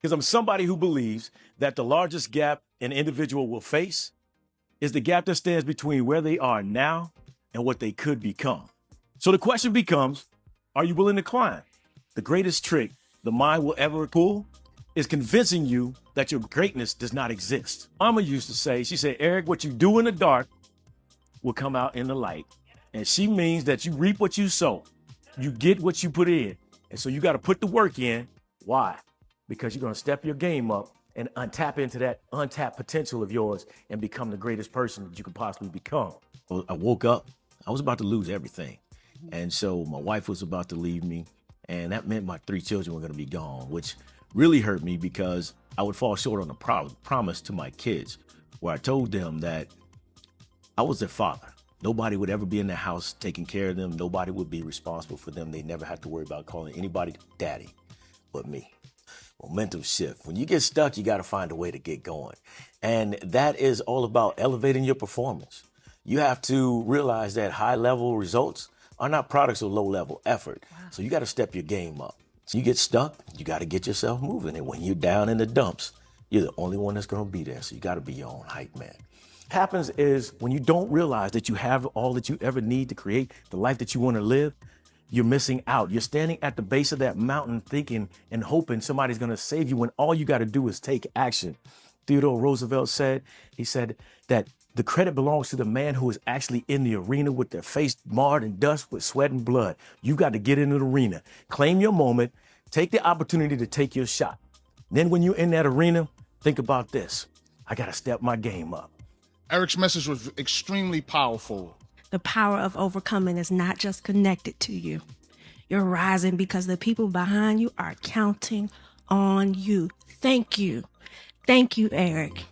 Because I'm somebody who believes that the largest gap an individual will face is the gap that stands between where they are now and what they could become. So the question becomes, are you willing to climb? The greatest trick the mind will ever pull is convincing you that your greatness does not exist. Mama used to say, she said, Eric, what you do in the dark will come out in the light. And she means that you reap what you sow. You get what you put in. And so you got to put the work in. Why? Because you're going to step your game up and untap into that untapped potential of yours and become the greatest person that you could possibly become. Well, I woke up, I was about to lose everything. And so my wife was about to leave me, and that meant my 3 children were going to be gone, which really hurt me because I would fall short on the promise to my kids, where I told them that I was their father. Nobody would ever be in their house taking care of them. Nobody would be responsible for them. They never had to worry about calling anybody daddy but me. Momentum shift. When you get stuck, you got to find a way to get going. And that is all about elevating your performance. You have to realize that high-level results are not products of low-level effort. Wow. So you got to step your game up. So you get stuck, you got to get yourself moving. And when you're down in the dumps, you're the only one that's going to be there. So you got to be your own hype man. What happens is when you don't realize that you have all that you ever need to create the life that you want to live, you're missing out. You're standing at the base of that mountain thinking and hoping somebody's going to save you when all you got to do is take action. Theodore Roosevelt said, he said that the credit belongs to the man who is actually in the arena with their face marred in dust with sweat and blood. You've got to get into the arena, claim your moment, take the opportunity to take your shot. Then when you're in that arena, think about this. I got to step my game up. Eric's message was extremely powerful. The power of overcoming is not just connected to you. You're rising because the people behind you are counting on you. Thank you. Thank you, Eric.